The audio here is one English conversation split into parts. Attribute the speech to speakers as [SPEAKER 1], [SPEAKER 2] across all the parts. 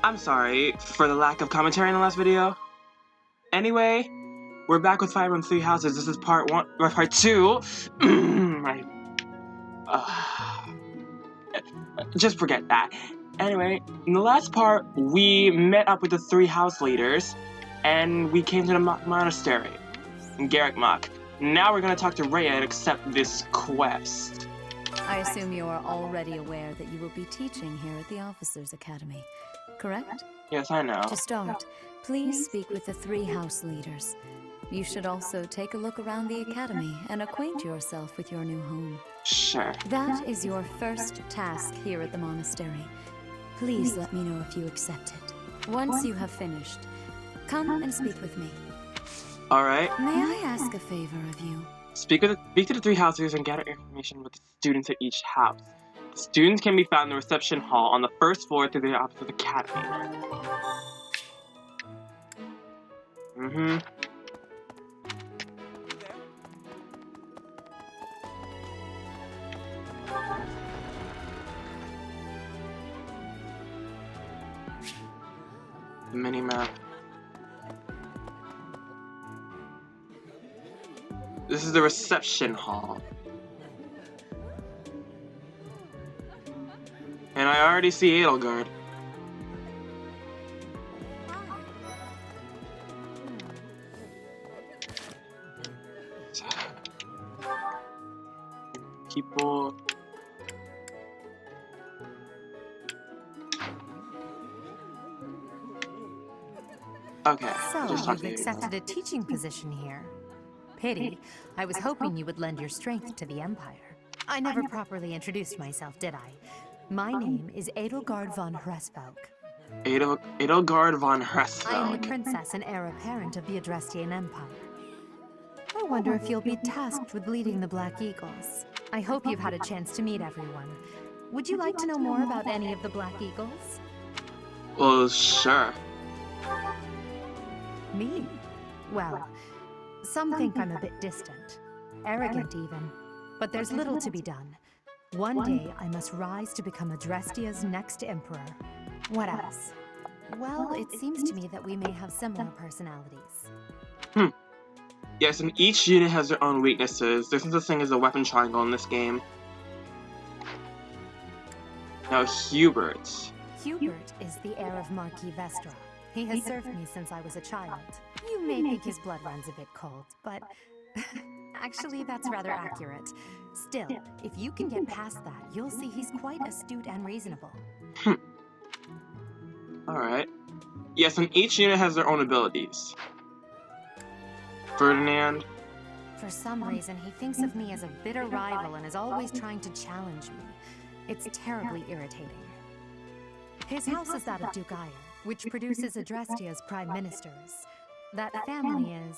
[SPEAKER 1] I'm sorry for the lack of commentary in the last video. Anyway, we're back with Fire Emblem Three Houses. This is part 1, or part 2. Just forget that. Anyway, in the last part, we met up with the 3 house leaders, and we came to the monastery in Garrickmach. Now we're gonna talk to Rhea and accept this quest.
[SPEAKER 2] I assume you are already aware that you will be teaching here at the Officers' Academy, correct?
[SPEAKER 1] Yes, I know.
[SPEAKER 2] To start, please speak with the 3 house leaders. You should also take a look around the academy and acquaint yourself with your new home.
[SPEAKER 1] Sure.
[SPEAKER 2] That is your first task here at the monastery. Please let me know if you accept it. Once you have finished, come and speak with me.
[SPEAKER 1] Alright.
[SPEAKER 2] May I ask a favor of you?
[SPEAKER 1] Speak to the 3 house leaders and gather information with the students at each house. The students can be found in the reception hall on the 1st floor through the Officers Academy. The mini-map. This is the reception hall. And I already see Edelgard. People. Okay.
[SPEAKER 3] So,
[SPEAKER 1] just
[SPEAKER 3] you've accepted a teaching position here. Pity. I was hoping you would lend your strength to the Empire. I never properly introduced myself, did I? My name is Edelgard von Hresvelg.
[SPEAKER 1] Edelgard von Hresvelg.
[SPEAKER 3] I am the princess and heir apparent of the Adrestian Empire. I wonder if you'll be tasked with leading the Black Eagles. I hope you've had a chance to meet everyone. Would you like to know more about any of the Black Eagles?
[SPEAKER 1] Well, sure.
[SPEAKER 3] Me? Well, some think I'm a bit distant, arrogant even, but there's little to be done. One day I must rise to become Adrestia's next emperor. What else? Well, it seems to me that we may have similar personalities.
[SPEAKER 1] Yes, and each unit has their own weaknesses. There's no such thing as a weapon triangle in this game. Now, Hubert.
[SPEAKER 3] Hubert is the heir of Marquis Vestra. He has served me since I was a child. You may think his blood runs a bit cold, but actually that's rather accurate. Still, if you can get past that, you'll see he's quite astute and reasonable.
[SPEAKER 1] Alright. Yes, and each unit has their own abilities. Ferdinand.
[SPEAKER 3] For some reason, he thinks of me as a bitter rival and is always trying to challenge me. It's terribly irritating. His house is that of Duke Ire, which produces Adrestia's prime ministers. That family is,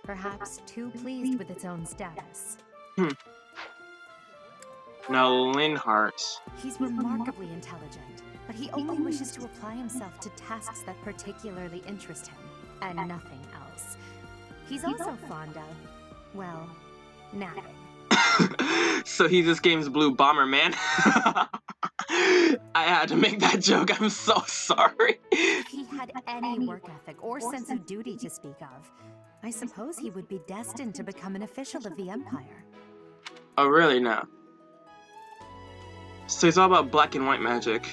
[SPEAKER 3] perhaps, too pleased with its own status.
[SPEAKER 1] Now, Linhart.
[SPEAKER 3] He's remarkably intelligent, but he only wishes to apply himself to tasks that particularly interest him, and nothing else. He's also fond of, well, napping.
[SPEAKER 1] So he's this game's blue bomber, man. I had to make that joke, I'm so sorry.
[SPEAKER 3] If he had any work ethic or sense of duty to speak of, I suppose he would be destined to become an official of the Empire.
[SPEAKER 1] Oh, really? No. So it's all about black and white magic.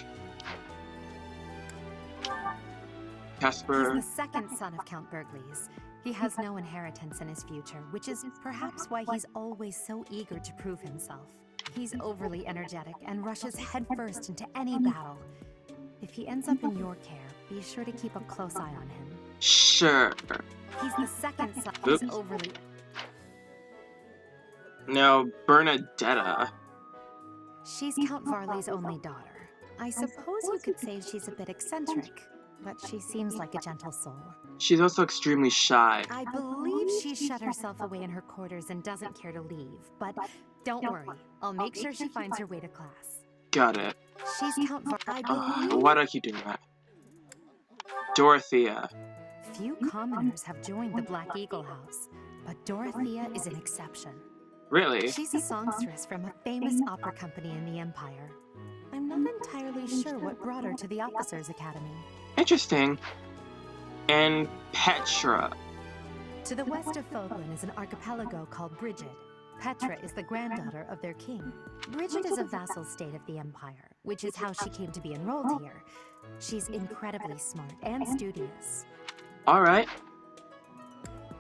[SPEAKER 1] Casper.
[SPEAKER 3] He's the second son of Count Bergliez. He has no inheritance in his future, which is perhaps why he's always so eager to prove himself. He's overly energetic and rushes headfirst into any battle. If he ends up in your care, be sure to keep a close eye on him.
[SPEAKER 1] Sure.
[SPEAKER 3] He's the second son.
[SPEAKER 1] Oops.
[SPEAKER 3] He's overly...
[SPEAKER 1] Now, Bernadetta.
[SPEAKER 3] She's Count Varley's only daughter. I suppose you could say she's a bit eccentric, but she seems like a gentle soul.
[SPEAKER 1] She's also extremely shy.
[SPEAKER 3] I believe she's shut herself away in her quarters and doesn't care to leave, but don't worry. I'll make sure she finds her way to class.
[SPEAKER 1] Got it.
[SPEAKER 3] She's Count Varley.
[SPEAKER 1] Why do I keep doing that? Dorothea.
[SPEAKER 3] Few commoners have joined the Black Eagle House, but Dorothea is an exception.
[SPEAKER 1] Really?
[SPEAKER 3] She's a songstress from a famous opera company in the Empire. I'm not entirely sure what brought her to the Officers' Academy.
[SPEAKER 1] Interesting. And Petra.
[SPEAKER 3] To the west of Fogland is an archipelago called Brigid. Petra is the granddaughter of their king. Brigid is a vassal state of the Empire, which is how she came to be enrolled here. She's incredibly smart and studious.
[SPEAKER 1] Alright.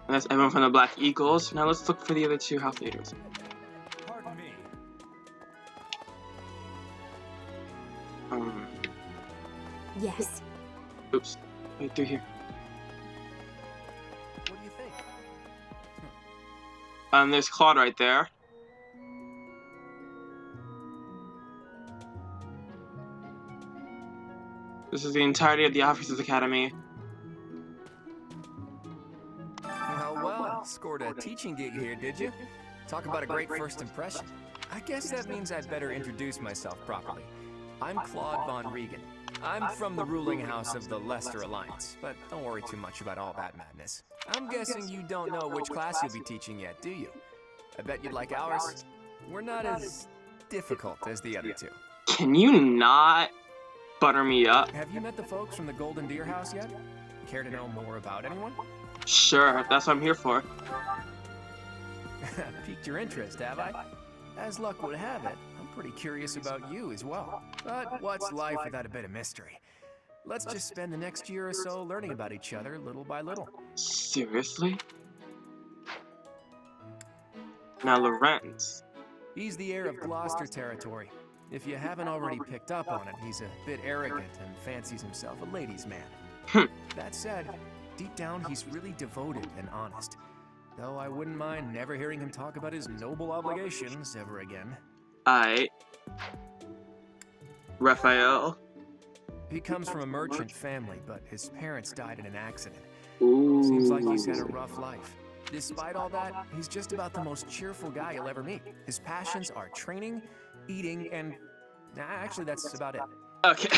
[SPEAKER 1] That's everyone from the Black Eagles. Now let's look for the other two house leaders.
[SPEAKER 4] Pardon me.
[SPEAKER 3] Yes.
[SPEAKER 1] Oops. Right through here.
[SPEAKER 4] What do you think?
[SPEAKER 1] There's Claude right there. This is the entirety of the Officers Academy.
[SPEAKER 4] Well, scored a teaching gig here, did you? Talk about a great first impression. I guess that means I'd better introduce myself properly. I'm Claude von Regan. I'm from the ruling house of the Leicester Alliance, but don't worry too much about all that madness. I'm guessing you don't know which class you'll be teaching yet, do you? I bet you'd like ours. We're not as difficult as the other two.
[SPEAKER 1] Can you not butter me up?
[SPEAKER 4] Have you met the folks from the Golden Deer House yet? Care to know more about anyone?
[SPEAKER 1] Sure, that's what I'm here for.
[SPEAKER 4] Piqued your interest, have I? As luck would have it, I'm pretty curious about you as well. But what's life without a bit of mystery? Let's just spend the next year or so learning about each other little by little.
[SPEAKER 1] Seriously? Now Lorenz.
[SPEAKER 4] He's the heir of Gloucester territory. If you haven't already picked up on it, he's a bit arrogant and fancies himself a ladies' man. That said, deep down he's really devoted and honest. Though I wouldn't mind never hearing him talk about his noble obligations ever again.
[SPEAKER 1] Raphael.
[SPEAKER 4] He comes from a merchant family, but his parents died in an accident.
[SPEAKER 1] Ooh.
[SPEAKER 4] Seems like he's had a rough life. Despite all that, he's just about the most cheerful guy you'll ever meet. His passions are training, eating, and... actually, that's about it.
[SPEAKER 1] Okay.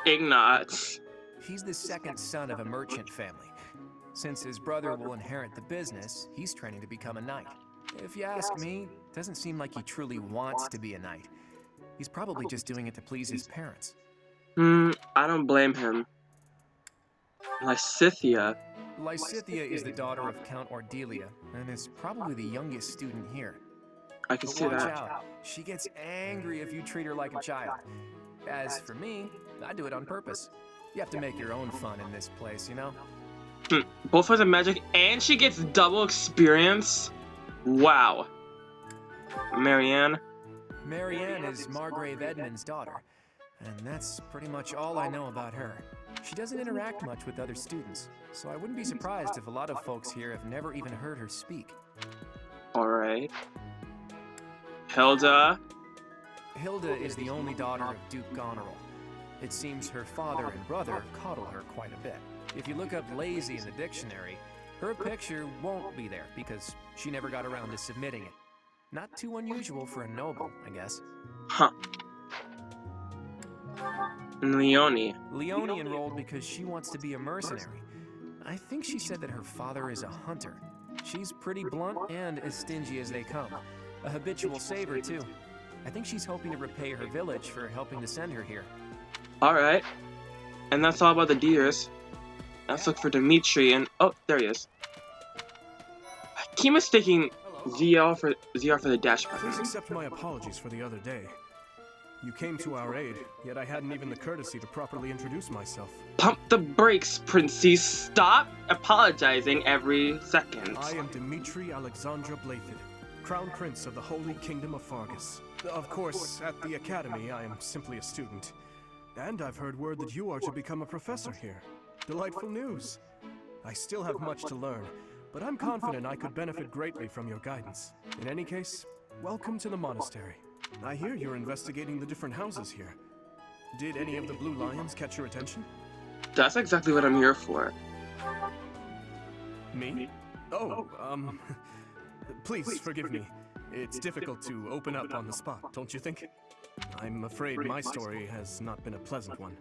[SPEAKER 1] Ignatz.
[SPEAKER 4] He's the second son of a merchant family. Since his brother will inherit the business, he's training to become a knight. If you ask me, it doesn't seem like he truly wants to be a knight. He's probably just doing it to please his parents.
[SPEAKER 1] I don't blame him. Lysithea.
[SPEAKER 4] Lysithea is the daughter of Count Ordelia, and is probably the youngest student here.
[SPEAKER 1] I can
[SPEAKER 4] But
[SPEAKER 1] see
[SPEAKER 4] watch
[SPEAKER 1] that.
[SPEAKER 4] out, she gets angry if you treat her like a child. As for me, I do it on purpose. You have to make your own fun in this place, you know?
[SPEAKER 1] Both has a magic and she gets double experience? Wow. Marianne?
[SPEAKER 4] Marianne is Margrave Edmund's daughter, and that's pretty much all I know about her. She doesn't interact much with other students, so I wouldn't be surprised if a lot of folks here have never even heard her speak.
[SPEAKER 1] Alright. Hilda?
[SPEAKER 4] Hilda is the only daughter of Duke Goneril. It seems her father and brother coddle her quite a bit. If you look up lazy in the dictionary, her picture won't be there because she never got around to submitting it. Not too unusual for a noble, I guess.
[SPEAKER 1] Huh. And Leonie.
[SPEAKER 4] Leonie enrolled because she wants to be a mercenary. I think she said that her father is a hunter. She's pretty blunt and as stingy as they come. A habitual saver, too. I think she's hoping to repay her village for helping to send her here.
[SPEAKER 1] Alright. And that's all about the deers. Let's look for Dimitri and... oh, there he is. I keep mistaking ZR for the dash button.
[SPEAKER 5] Please accept my apologies for the other day. You came to our aid, yet I hadn't even the courtesy to properly introduce myself.
[SPEAKER 1] Pump the brakes, Princess. Stop apologizing every second.
[SPEAKER 5] I am Dimitri Alexandra Blathid, Crown Prince of the Holy Kingdom of Fargus. Of course, at the Academy, I am simply a student. And I've heard word that you are to become a professor here. Delightful news. I still have much to learn, but I'm confident I could benefit greatly from your guidance. In any case, welcome to the monastery. I hear you're investigating the different houses here. Did any of the Blue Lions catch your attention?
[SPEAKER 1] That's exactly what I'm here for.
[SPEAKER 5] Me? Oh, please forgive me. It's difficult to open up on the spot, don't you think? I'm afraid my story has not been a pleasant one.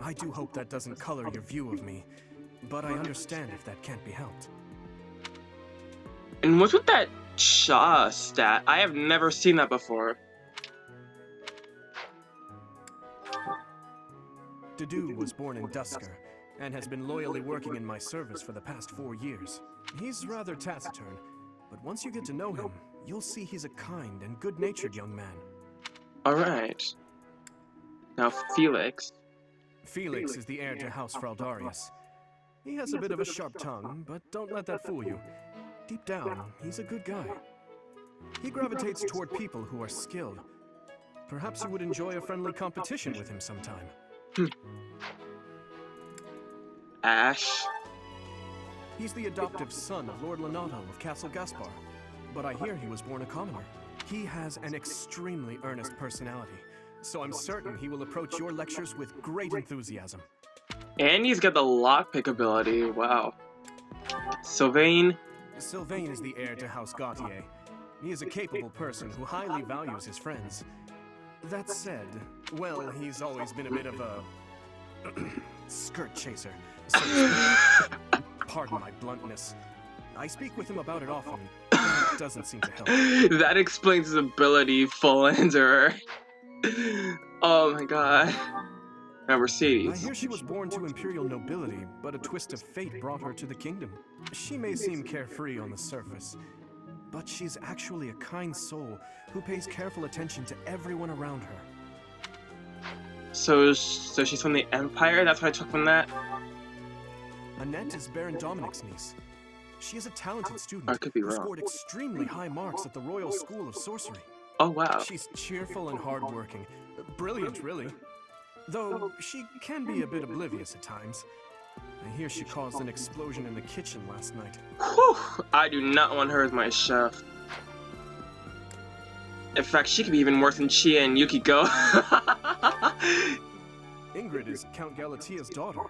[SPEAKER 5] I do hope that doesn't color your view of me, but I understand if that can't be helped.
[SPEAKER 1] And what's with that Shaw stat? I have never seen that before.
[SPEAKER 5] Dedu was born in Dusker, and has been loyally working in my service for the past 4 years. He's rather taciturn, but once you get to know him, you'll see he's a kind and good-natured young man.
[SPEAKER 1] Alright. Now, Felix.
[SPEAKER 5] Felix is the heir to House Fraldarius. He has a bit of a sharp tongue, but don't let that fool you. Deep down, he's a good guy. He gravitates toward people who are skilled. Perhaps you would enjoy a friendly competition with him sometime.
[SPEAKER 1] Ash.
[SPEAKER 5] He's the adoptive son of Lord Lenato of Castle Gaspar, but I hear he was born a commoner. He has an extremely earnest personality, so I'm certain he will approach your lectures with great enthusiasm.
[SPEAKER 1] And he's got the lockpick ability. Wow. Sylvain.
[SPEAKER 5] Sylvain is the heir to House Gautier. He is a capable person who highly values his friends. That said, well, he's always been a bit of a skirt chaser, so to speak. Pardon my bluntness. I speak with him about it often, but it doesn't seem to help.
[SPEAKER 1] That explains his ability, full endurer. Oh my god. Now,
[SPEAKER 5] I
[SPEAKER 1] Mercedes.
[SPEAKER 5] hear she was born to imperial nobility, but a twist of fate brought her to the kingdom. She may seem carefree on the surface, but she's actually a kind soul who pays careful attention to everyone around her.
[SPEAKER 1] So she's from the Empire? That's what I took from that?
[SPEAKER 5] Annette is Baron Dominic's niece. She is a talented student
[SPEAKER 1] I could be
[SPEAKER 5] who
[SPEAKER 1] wrong.
[SPEAKER 5] scored extremely high marks at the Royal School of Sorcery.
[SPEAKER 1] Oh, wow.
[SPEAKER 5] She's cheerful and hardworking. Brilliant, really. Though she can be a bit oblivious at times. I hear she caused an explosion in the kitchen last night.
[SPEAKER 1] Whew, I do not want her as my chef. In fact, she could be even worse than Chia and Yukiko.
[SPEAKER 5] Ingrid is Count Galatia's daughter.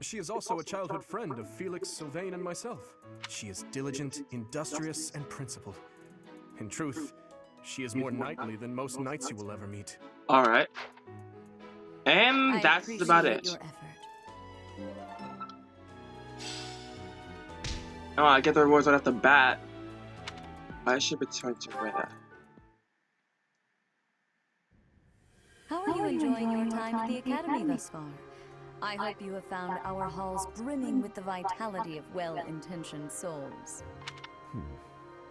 [SPEAKER 5] She is also a childhood friend of Felix, Sylvain, and myself. She is diligent, industrious, and principled. In truth, she is more knightly than most knights you will ever meet.
[SPEAKER 1] Alright. And
[SPEAKER 2] I
[SPEAKER 1] that's about it.
[SPEAKER 2] appreciate your effort.
[SPEAKER 1] Oh, I get the rewards right off the bat. I should return to Rhea.
[SPEAKER 2] How are you enjoying your time at the Academy thus far? I hope you have found our halls brimming with the vitality of well-intentioned souls.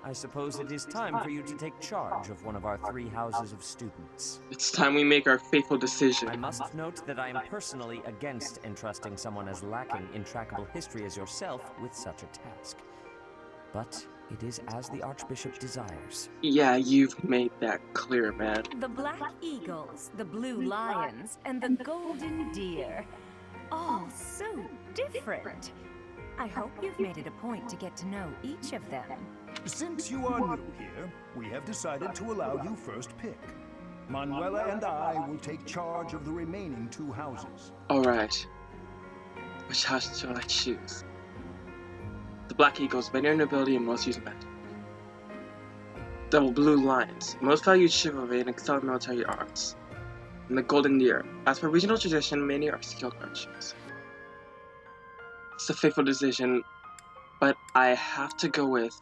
[SPEAKER 6] I suppose it is time for you to take charge of one of our 3 houses of students.
[SPEAKER 1] It's time we make our fateful
[SPEAKER 6] I
[SPEAKER 1] decision.
[SPEAKER 6] must note that I am personally against entrusting someone as lacking in trackable history as yourself with such a task. But it is as the Archbishop desires.
[SPEAKER 1] Yeah, you've made that clear, man.
[SPEAKER 7] The black eagles, the blue lions, and the golden deer. All so different. I hope you've made it a point to get to know each of them.
[SPEAKER 8] Since you are new here, we have decided to allow you first pick. Manuela and I will take charge of the remaining 2 houses.
[SPEAKER 1] Alright. Which house shall I choose? The Black Eagles, veneer nobility and most used magic. Double Blue Lions, most valued chivalry and excellent military arts. And the Golden Deer, as per regional tradition, many are skilled archers. It's a fateful decision, but I have to go with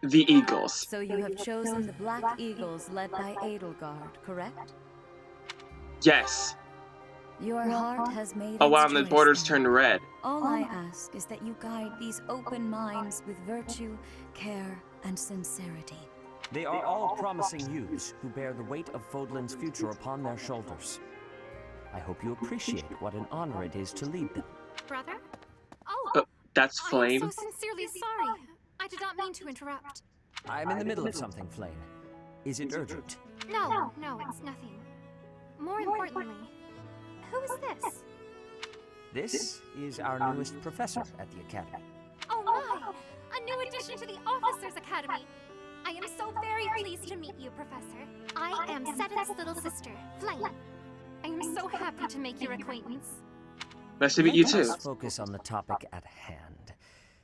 [SPEAKER 1] the Eagles.
[SPEAKER 2] So you have chosen the Black Eagles led by Edelgard, correct?
[SPEAKER 1] Yes.
[SPEAKER 2] Your heart has made
[SPEAKER 1] Oh wow,
[SPEAKER 2] its
[SPEAKER 1] and the
[SPEAKER 2] choice
[SPEAKER 1] borders
[SPEAKER 2] then.
[SPEAKER 1] turned red.
[SPEAKER 2] All I ask is that you guide these open minds with virtue, care, and sincerity.
[SPEAKER 6] They are all promising youths who bear the weight of Fodlan's future upon their shoulders. I hope you appreciate what an honor it is to lead them.
[SPEAKER 9] Brother? Oh,
[SPEAKER 1] That's
[SPEAKER 9] I am
[SPEAKER 1] Flame.
[SPEAKER 9] so sincerely sorry. I did not mean to interrupt.
[SPEAKER 6] I'm in the middle of something, Flame. Is it urgent?
[SPEAKER 9] No, it's nothing. More importantly, who is this?
[SPEAKER 6] This is our newest professor at the Academy.
[SPEAKER 9] Oh my! A new addition to the Officers Academy! I am so very pleased to meet you, Professor. I am Seden's little sister, Flame. I am so happy to make your acquaintance.
[SPEAKER 1] Nice to meet you
[SPEAKER 6] Let
[SPEAKER 1] too.
[SPEAKER 6] us focus on the topic at hand.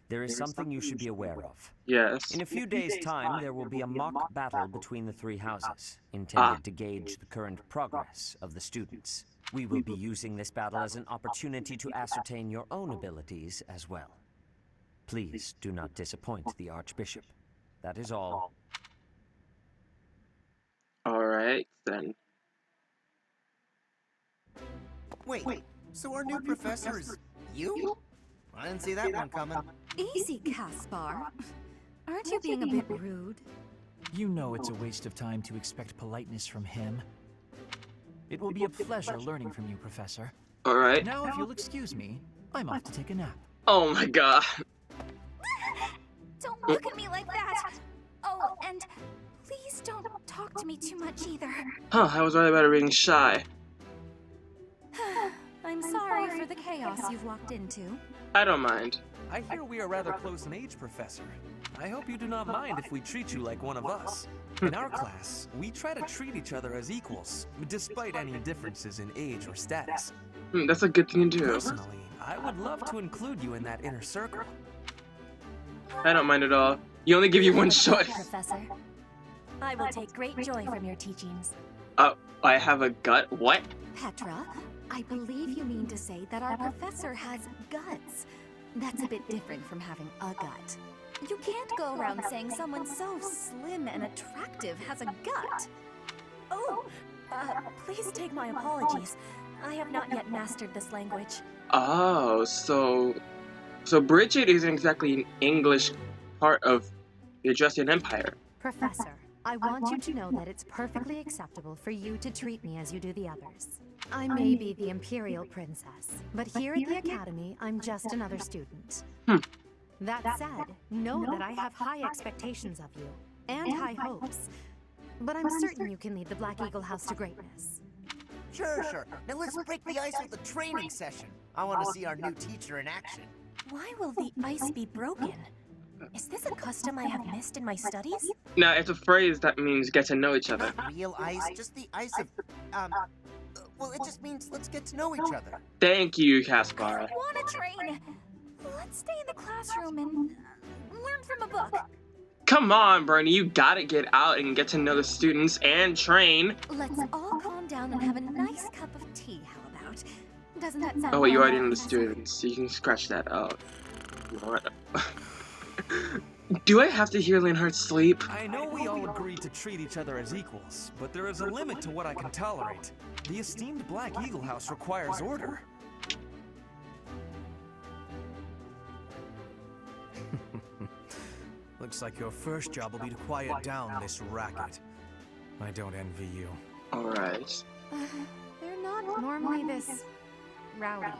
[SPEAKER 6] There is something you should be aware of.
[SPEAKER 1] Yes.
[SPEAKER 6] In a few days' time, there will be a mock battle between the 3 houses, intended to gauge the current progress of the students. We will be using this battle as an opportunity to ascertain your own abilities as well. Please do not disappoint the Archbishop. That is all.
[SPEAKER 1] Alright, then.
[SPEAKER 10] Wait, so our new professor is you? I didn't see that one coming.
[SPEAKER 7] Easy, Caspar. Aren't you being a bit rude?
[SPEAKER 11] You know it's a waste of time to expect politeness from him. It will be a pleasure learning from you, Professor.
[SPEAKER 1] Alright.
[SPEAKER 11] Now, if you'll excuse me, I'm off to take a nap.
[SPEAKER 1] Oh my god.
[SPEAKER 9] Don't look at me like that! Oh, and please don't talk to me too much either.
[SPEAKER 1] Huh, I was right about her being shy.
[SPEAKER 7] I'm sorry for the chaos you've walked into.
[SPEAKER 1] I don't mind.
[SPEAKER 12] I hear we are rather close in age, Professor. I hope you do not mind if we treat you like one of us. In our class, we try to treat each other as equals, despite any differences in age or status.
[SPEAKER 1] That's a good thing to do.
[SPEAKER 12] Personally, I would love to include you in that inner circle.
[SPEAKER 1] I don't mind at all. You only give you one choice.
[SPEAKER 7] Professor, I will take great joy from your teachings.
[SPEAKER 1] I have a gut? What?
[SPEAKER 7] Petra, I believe you mean to say that our professor has guts. That's a bit different from having a gut. You can't go around saying someone so slim and attractive has a gut. Oh, please take my apologies. I have not yet mastered this language.
[SPEAKER 1] Oh, so Bridget isn't exactly an English part of the Adrestian Empire.
[SPEAKER 3] Professor, I want you to know that it's perfectly acceptable for you to treat me as you do the others. I may be the Imperial Princess, but here at the Academy, I'm just another student. That said, know that I have high expectations of you, and high hopes. But I'm certain you can lead the Black Eagle House to greatness.
[SPEAKER 10] Sure. Now let's break the ice with a training session. I want to see our new teacher in action.
[SPEAKER 7] Why will the ice be broken? Is this a custom I have missed in my studies?
[SPEAKER 1] Now, it's a phrase that means get to know each other.
[SPEAKER 10] Not real ice, just the ice of, well, it just means let's get to know each other.
[SPEAKER 1] Thank you,
[SPEAKER 9] I
[SPEAKER 1] Caspar.
[SPEAKER 9] want to train. Let's stay in the classroom and learn from a book.
[SPEAKER 1] Come on, Bernie, you gotta get out and get to know the students and train.
[SPEAKER 7] Let's all calm down and have a nice cup of tea, how about? Doesn't that sound
[SPEAKER 1] Oh wait, you
[SPEAKER 7] well,
[SPEAKER 1] already know the
[SPEAKER 7] Professor?
[SPEAKER 1] students, so you can scratch that out. What? Do I have to hear Leonhard sleep?
[SPEAKER 12] I know we all agreed to treat each other as equals, but there is a limit to what I can tolerate. The esteemed Black Eagle House requires order.
[SPEAKER 5] Looks like your first job will be to quiet down this racket. I don't envy you.
[SPEAKER 1] Alright.
[SPEAKER 3] They're not normally this rowdy.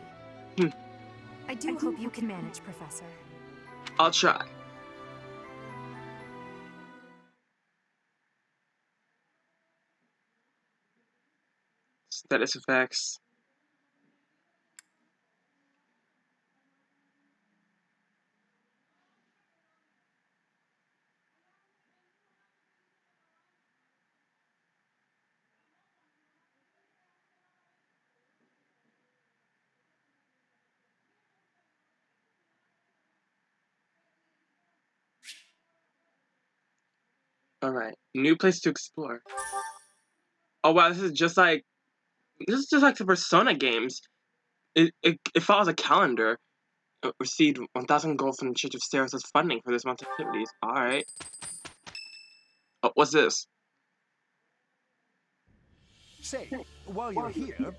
[SPEAKER 3] I do hope you can manage, Professor.
[SPEAKER 1] I'll try. Status effects. Alright, new place to explore. Oh wow, this is just like the Persona games. It follows a calendar. Received 1,000 gold from the Church of Ceres as funding for this month's activities. Alright. Oh, what's this?
[SPEAKER 8] Say, while you're here,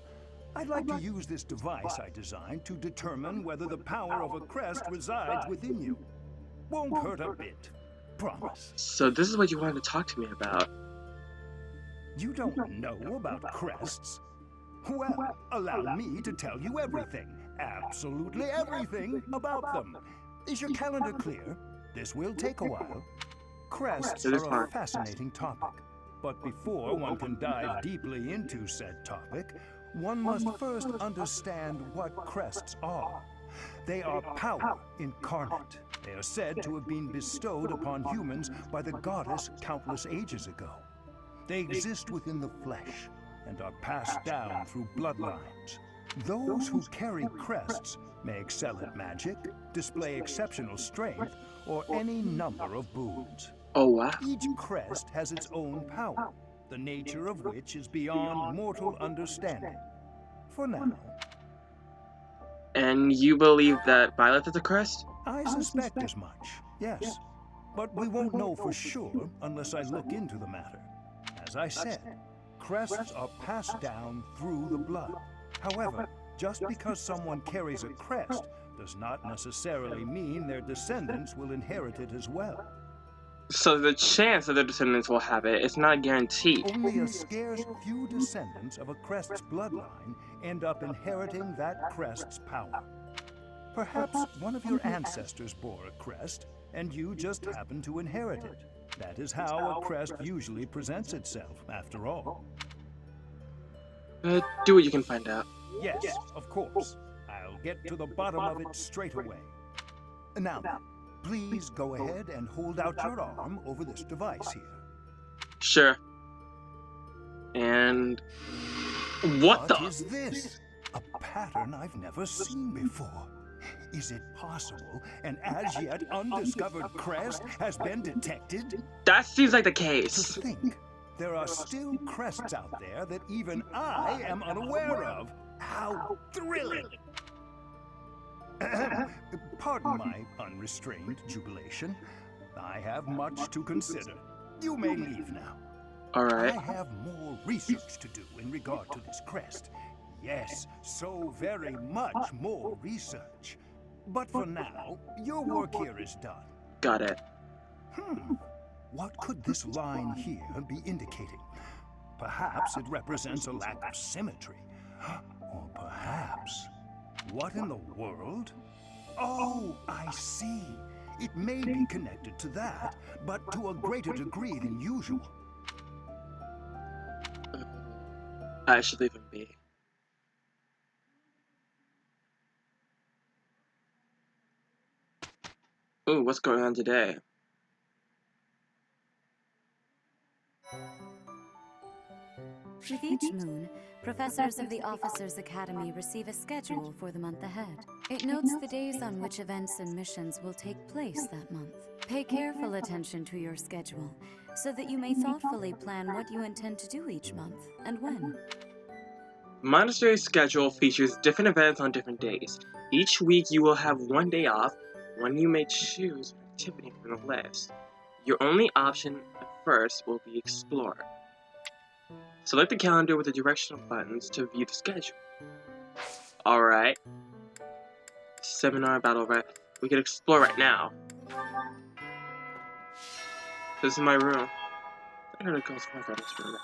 [SPEAKER 8] I'd like to use this device I designed to determine whether the power of a crest resides within you. Won't hurt a bit. Promise.
[SPEAKER 1] So this is what you wanted to talk to me about.
[SPEAKER 8] You don't know about crests? Well, allow me to tell you everything, absolutely everything about them. Is your calendar clear? This will take a while. Crests are a fascinating topic, but before one can dive deeply into said topic, one must first understand what crests are. They are power incarnate. They are said to have been bestowed upon humans by the goddess countless ages ago. They exist within the flesh and are passed down through bloodlines. Those who carry crests may excel at magic, display exceptional strength, or any number of boons.
[SPEAKER 1] Oh wow.
[SPEAKER 8] Each crest has its own power, the nature of which is beyond mortal understanding. For now.
[SPEAKER 1] And you believe that Violet is a crest?
[SPEAKER 8] I suspect as much, yes. But we won't know for sure unless I look into the matter. As I said, crests are passed down through the blood. However, just because someone carries a crest does not necessarily mean their descendants will inherit it as well.
[SPEAKER 1] So the chance that their descendants will have it is not guaranteed.
[SPEAKER 8] Only a scarce few descendants of a crest's bloodline end up inheriting that crest's power. Perhaps one of your ancestors bore a crest, and you just happen to inherit it. That is how a crest usually presents itself, after all.
[SPEAKER 1] Do what you can find out.
[SPEAKER 8] Yes, of course. I'll get to the bottom of it straight away. Now, please go ahead and hold out your arm over this device here.
[SPEAKER 1] Sure. And... What
[SPEAKER 8] is this? A pattern I've never seen before. Is it possible an as yet undiscovered crest has been detected?
[SPEAKER 1] That seems like the case.
[SPEAKER 8] To think, there are still crests out there that even I am unaware of. How thrilling! Pardon my unrestrained jubilation. I have much to consider. You may leave now.
[SPEAKER 1] Alright.
[SPEAKER 8] I have more research to do in regard to this crest. Yes, so very much more research. But for now, your work here is done.
[SPEAKER 1] Got it.
[SPEAKER 8] What could this line here be indicating? Perhaps it represents a lack of symmetry. Or perhaps... What in the world? Oh, I see. It may be connected to that, but to a greater degree than usual.
[SPEAKER 1] I should leave him be. Ooh, what's going on today?
[SPEAKER 2] With each moon, professors of the Officers' Academy receive a schedule for the month ahead. It notes the days on which events and missions will take place that month. Pay careful attention to your schedule, so that you may thoughtfully plan what you intend to do each month, and when.
[SPEAKER 1] Monastery's schedule features different events on different days. Each week you will have one day off, when you may choose an activity from the list. Your only option at first will be Explore. Select the calendar with the directional buttons to view the schedule. Alright. Seminar battle, right? We can explore right now. This is my room. I heard it goes forth on this room.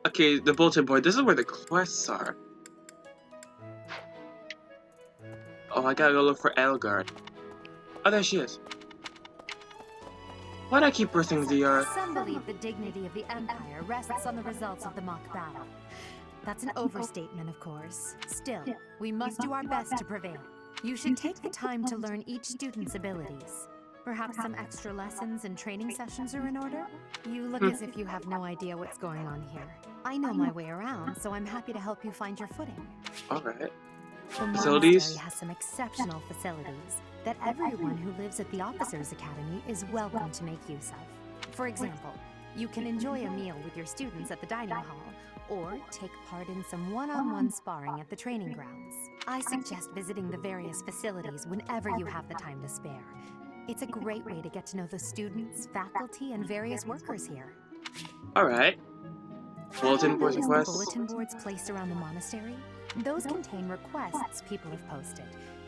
[SPEAKER 1] Okay, the bulletin board. This is where the quests are. Oh, I gotta go look for Edelgard. Oh, there she is. Why'd I keep pressing the,
[SPEAKER 3] Some believe the dignity of the Empire rests on the results of the mock battle. That's an overstatement, of course. Still, we must do our best to prevail. You should take the time to learn each student's abilities. Perhaps some extra lessons and training sessions are in order? You look as if you have no idea what's going on here. I know my way around, so I'm happy to help you find your footing.
[SPEAKER 1] Alright.
[SPEAKER 3] The
[SPEAKER 1] Facilities?
[SPEAKER 3] monastery has some exceptional facilities that everyone who lives at the Officers' Academy is welcome to make use of. For example, you can enjoy a meal with your students at the dining hall, or take part in some one-on-one sparring at the training grounds. I suggest visiting the various facilities whenever you have the time to spare. It's a great way to get to know the students, faculty, and various workers here.
[SPEAKER 1] Alright. Bulletin boards and
[SPEAKER 3] The
[SPEAKER 1] quests.
[SPEAKER 3] bulletin boards placed around the monastery? Those contain requests people have posted,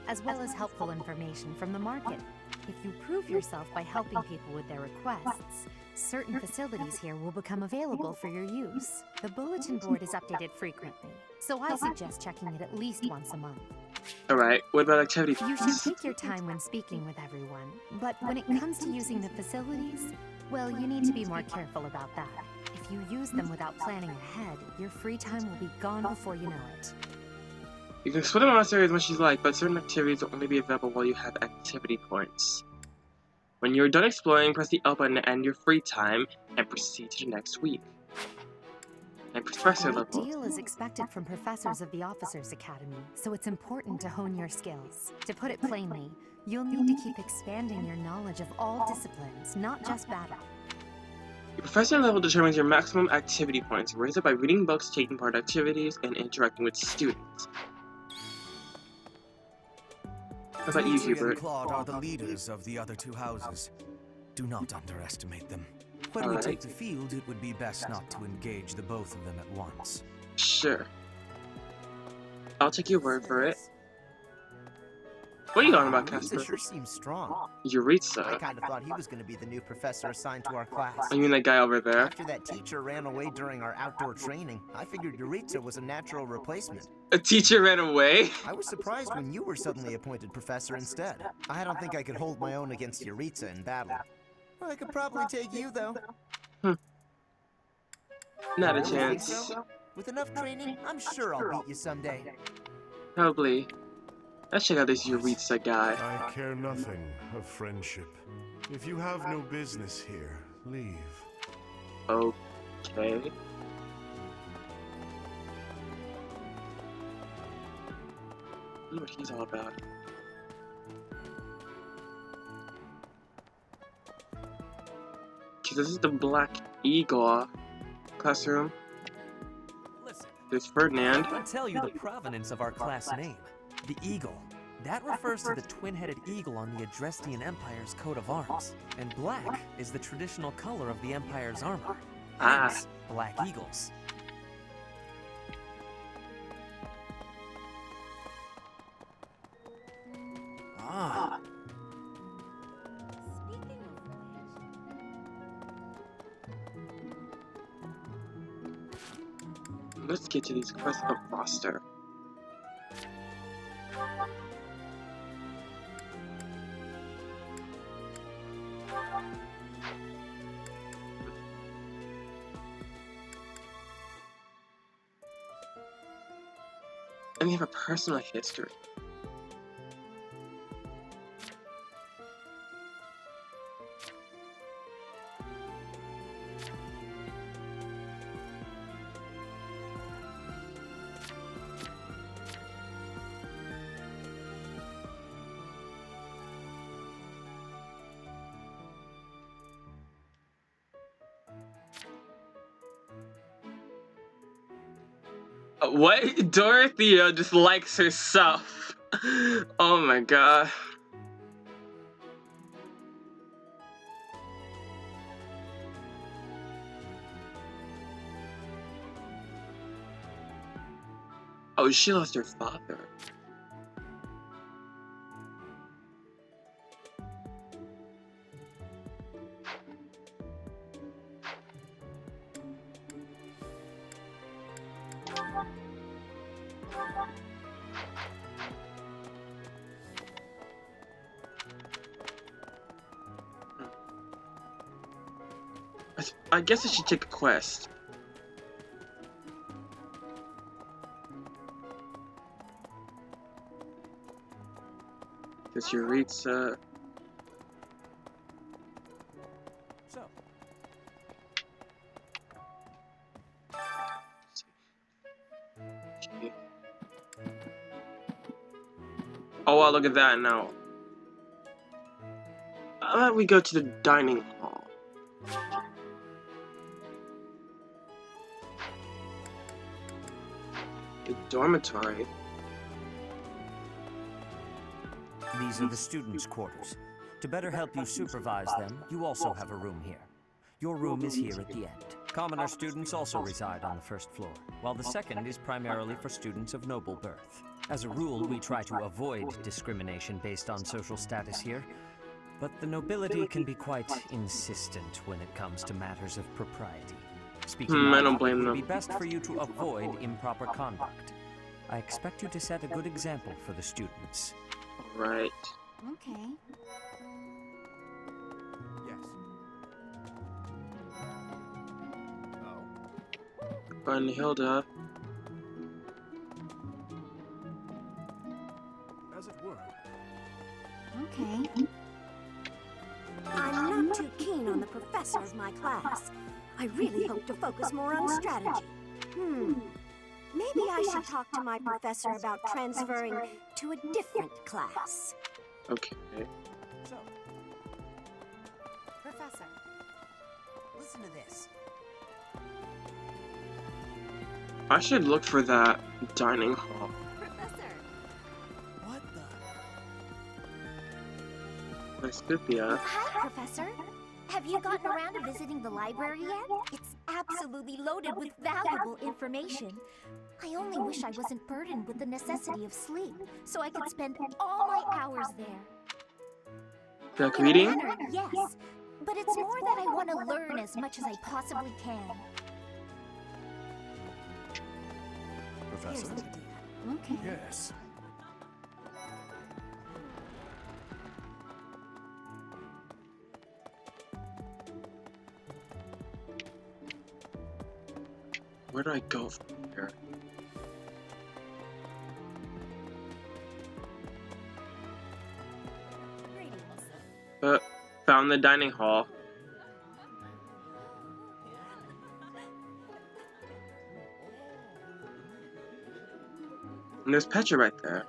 [SPEAKER 3] as well as helpful information from the market. If you prove yourself by helping people with their requests, certain facilities here will become available for your use. The bulletin board is updated frequently, so I suggest checking it at least once a month.
[SPEAKER 1] Alright, what about activity
[SPEAKER 3] You
[SPEAKER 1] points?
[SPEAKER 3] should take your time when speaking with everyone, but when it comes to using the facilities, well, you need to be more careful about that. If you use them without planning ahead, your free time will be gone before you know it.
[SPEAKER 1] You can explore the monastery as much as you like, but certain activities will only be available while you have activity points. When you're done exploring, press the L button to end your free time, and proceed to the next week. And professor
[SPEAKER 3] A great
[SPEAKER 1] level.
[SPEAKER 3] deal is expected from professors of the Officers' Academy, so it's important to hone your skills. To put it plainly, you'll need to keep expanding your knowledge of all disciplines, not just battle.
[SPEAKER 1] Your professor level determines your maximum activity points. Raise it by reading books, taking part in activities, and interacting with students. How about you,
[SPEAKER 13] Dimitri and
[SPEAKER 1] Hubert?
[SPEAKER 13] Claude are the leaders of the other two houses. Do not underestimate them.
[SPEAKER 11] When we
[SPEAKER 1] Alright.
[SPEAKER 11] take the field, it would be best not to engage the both of them at once.
[SPEAKER 1] Sure. I'll take your word for it. What are you on about, Casper?
[SPEAKER 10] Yuritsa sure seems strong. I
[SPEAKER 1] Yuritsa?
[SPEAKER 10] kind of thought he was going to be the new professor assigned to our class.
[SPEAKER 1] I mean that guy over there?
[SPEAKER 10] After that teacher ran away during our outdoor training, I figured Yuritsa was a natural replacement.
[SPEAKER 1] A teacher ran away?
[SPEAKER 10] I was surprised when you were suddenly appointed professor instead. I don't think I could hold my own against Yuritsa in battle. I could probably take you, though.
[SPEAKER 1] Not a
[SPEAKER 10] Really think
[SPEAKER 1] chance.
[SPEAKER 10] so? With enough training, I'm sure I'll beat you someday.
[SPEAKER 1] Probably. Let's check out this Yuritsa guy.
[SPEAKER 13] I care nothing of friendship. If you have no business here, leave.
[SPEAKER 1] Okay. I wonder what he's all about. Okay, this is the Black Eagle classroom.
[SPEAKER 12] Listen,
[SPEAKER 1] There's Ferdinand.
[SPEAKER 12] I'll tell you the provenance of our class name. The eagle. That refers to the twin-headed eagle on the Adrestian Empire's coat of arms. And black is the traditional color of the Empire's armor.
[SPEAKER 1] Ah.
[SPEAKER 12] Hence, Black Eagles.
[SPEAKER 11] Ah,
[SPEAKER 1] Let's get to these quests of roster. And we have a personal history. What? Dorothea just likes herself. Oh my god. Oh, she lost her father. I guess I should take a quest. Because Yuritsa.
[SPEAKER 12] So,
[SPEAKER 1] Oh wow, look at that now. How about we go to the dining hall? The dormitory.
[SPEAKER 6] These are the students' quarters. To better help you supervise them, you also have a room here. Your room is here at the end. Commoner students also reside on the first floor, while the second is primarily for students of noble birth. As a rule, we try to avoid discrimination based on social status here, but the nobility can be quite insistent when it comes to matters of propriety. Speaking
[SPEAKER 1] I don't
[SPEAKER 6] of,
[SPEAKER 1] blame
[SPEAKER 6] it would
[SPEAKER 1] them.
[SPEAKER 6] be best for you to avoid improper conduct. I expect you to set a good example for the students.
[SPEAKER 1] Right.
[SPEAKER 7] Okay.
[SPEAKER 12] yes.
[SPEAKER 1] Brunhilde.
[SPEAKER 5] As it were.
[SPEAKER 7] Okay.
[SPEAKER 14] I'm not too keen on the professor of my class. I really hope to focus more on strategy. Maybe I should talk to my professor about transferring to a different class.
[SPEAKER 1] Okay.
[SPEAKER 12] So,
[SPEAKER 10] Professor, listen to this.
[SPEAKER 1] I should look for that dining hall.
[SPEAKER 7] Professor!
[SPEAKER 10] What the?
[SPEAKER 1] Vespithia.
[SPEAKER 14] Hi, Professor.
[SPEAKER 7] Have you gotten around to visiting the library yet? It's absolutely loaded with valuable information. I only wish I wasn't burdened with the necessity of sleep, so I could spend all my hours there.
[SPEAKER 1] Like
[SPEAKER 7] In a
[SPEAKER 1] reading?
[SPEAKER 7] manner, yes, but it's more that I want to learn as much as I possibly can.
[SPEAKER 5] Professor?
[SPEAKER 7] Okay.
[SPEAKER 5] Yes.
[SPEAKER 1] Where do I go from here? Found the dining hall. And there's Petra right there.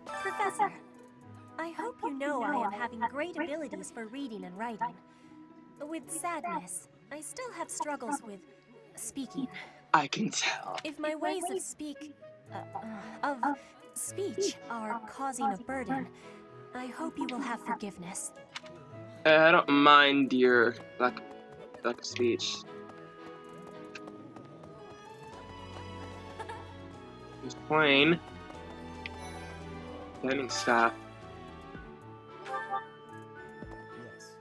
[SPEAKER 14] Professor, I hope you know I am having great abilities for reading and writing. With sadness, I still have struggles with speaking.
[SPEAKER 1] I can tell.
[SPEAKER 14] If my ways of speech are causing a burden, I hope you will have forgiveness.
[SPEAKER 1] I don't mind your lack of speech. He's plain. Dining staff.
[SPEAKER 15] Yes.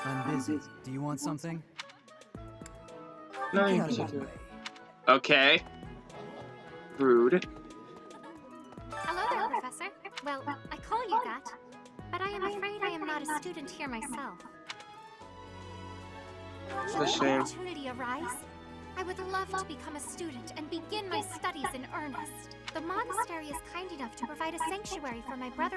[SPEAKER 15] I'm busy. Do you want something?
[SPEAKER 1] Nothing
[SPEAKER 15] Get out of my
[SPEAKER 1] particular.
[SPEAKER 15] way.
[SPEAKER 1] Okay. Rude.
[SPEAKER 9] Hello there, Professor. Well, I call you that, but I am afraid I am not a student here myself.
[SPEAKER 1] It's
[SPEAKER 9] Should
[SPEAKER 1] a
[SPEAKER 9] the
[SPEAKER 1] shame.
[SPEAKER 9] opportunity arise, I would love to become a student and begin my studies in earnest. The monastery is kind enough to provide a sanctuary for my brother